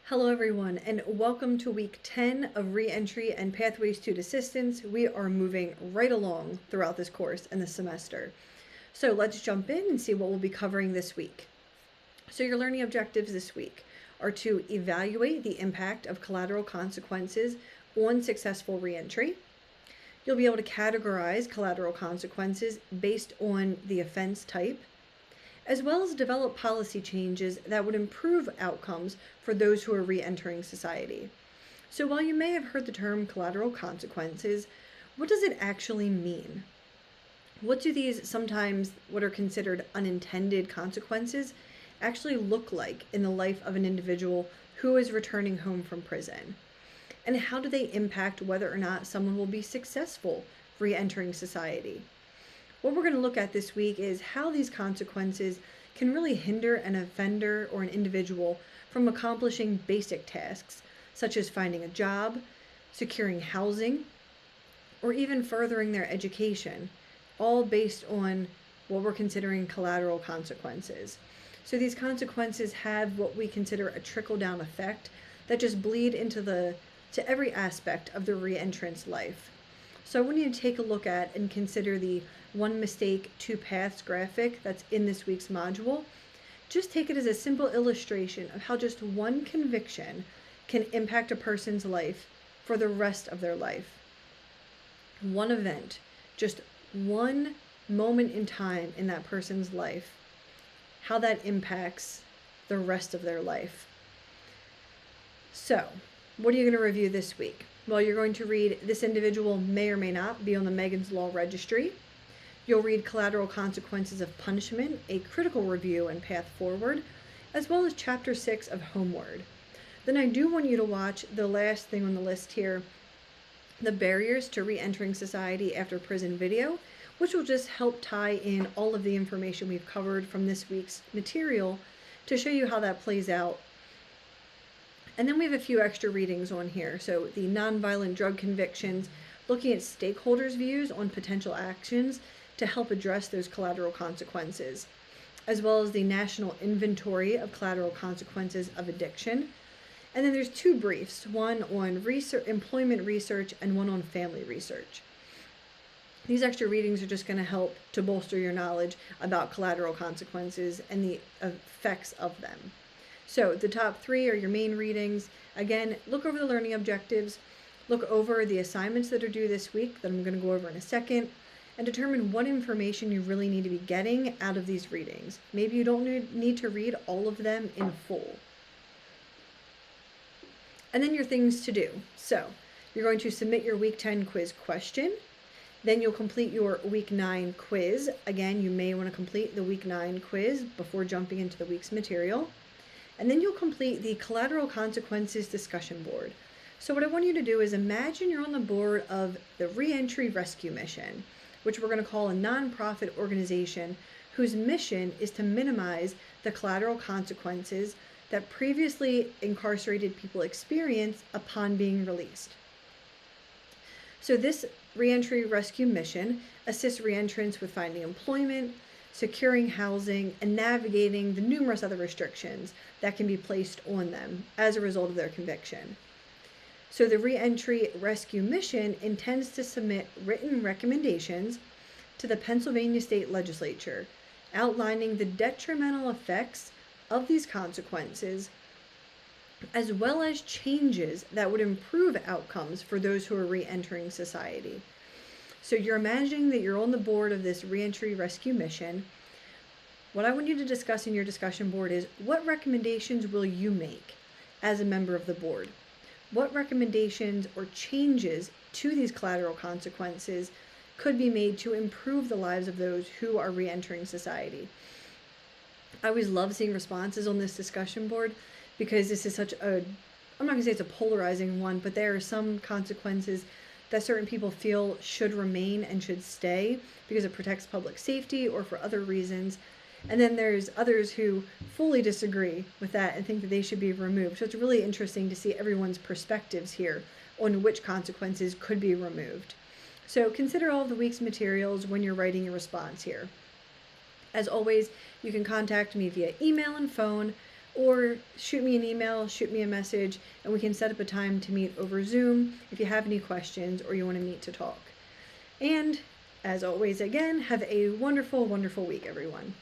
Hello everyone, and welcome to week 10 of Reentry and Pathways to Desistance. We are moving right along throughout this course and this semester. So let's jump in and see what we'll be covering this week. So your learning objectives this week are to evaluate the impact of collateral consequences on successful reentry. You'll be able to categorize collateral consequences based on the offense type, as well as develop policy changes that would improve outcomes for those who are re-entering society. So while you may have heard the term collateral consequences, what does it actually mean? What do these sometimes what are considered unintended consequences actually look like in the life of an individual who is returning home from prison? And how do they impact whether or not someone will be successful re-entering society? What we're going to look at this week is how these consequences can really hinder an offender or an individual from accomplishing basic tasks, such as finding a job, securing housing, or even furthering their education, all based on what we're considering collateral consequences. So these consequences have what we consider a trickle-down effect that just bleed into every aspect of the re-entrant's life. So I want you to take a look at and consider the one mistake, two paths graphic that's in this week's module. Just take it as a simple illustration of how just one conviction can impact a person's life for the rest of their life. One event, just one moment in time in that person's life, how that impacts the rest of their life. So, what are you going to review this week? Well, you're going to read This Individual May or May Not Be on the Megan's Law Registry. You'll read Collateral Consequences of Punishment, a critical review and path forward, as well as Chapter 6 of Homeward. Then I do want you to watch the last thing on the list here, the Barriers to Re-entering Society After Prison video, which will just help tie in all of the information we've covered from this week's material to show you how that plays out. And then we have a few extra readings on here. So the nonviolent drug convictions, looking at stakeholders' views on potential actions to help address those collateral consequences, as well as the National Inventory of Collateral Consequences of Addiction. And then there's two briefs, one on employment research and one on family research. These extra readings are just going to help to bolster your knowledge about collateral consequences and the effects of them. So the top three are your main readings. Again, look over the learning objectives, look over the assignments that are due this week that I'm going to go over in a second, and determine what information you really need to be getting out of these readings. Maybe you don't need to read all of them in full. And then your things to do. So you're going to submit your week 10 quiz question. Then you'll complete your week 9 quiz. Again, you may want to complete the week 9 quiz before jumping into the week's material. And then you'll complete the Collateral Consequences discussion board. So what I want you to do is imagine you're on the board of the Reentry Rescue Mission, which we're going to call a nonprofit organization whose mission is to minimize the collateral consequences that previously incarcerated people experience upon being released. So this Reentry Rescue Mission assists reentrants with finding employment, securing housing, and navigating the numerous other restrictions that can be placed on them as a result of their conviction. So the Reentry Rescue Mission intends to submit written recommendations to the Pennsylvania State Legislature outlining the detrimental effects of these consequences, as well as changes that would improve outcomes for those who are re-entering society. So you're imagining that you're on the board of this Reentry Rescue Mission. What I want you to discuss in your discussion board is what recommendations will you make as a member of the board? What recommendations or changes to these collateral consequences could be made to improve the lives of those who are re-entering society? I always love seeing responses on this discussion board because this is such a, I'm not going to say it's a polarizing one, but there are some consequences that certain people feel should remain and should stay because it protects public safety or for other reasons. And then there's others who fully disagree with that and think that they should be removed. So it's really interesting to see everyone's perspectives here on which consequences could be removed. So consider all of the week's materials when you're writing your response here. As always, you can contact me via email and phone, or shoot me an email, shoot me a message, and we can set up a time to meet over Zoom if you have any questions or you want to meet to talk. And as always, again, have a wonderful, wonderful week, everyone.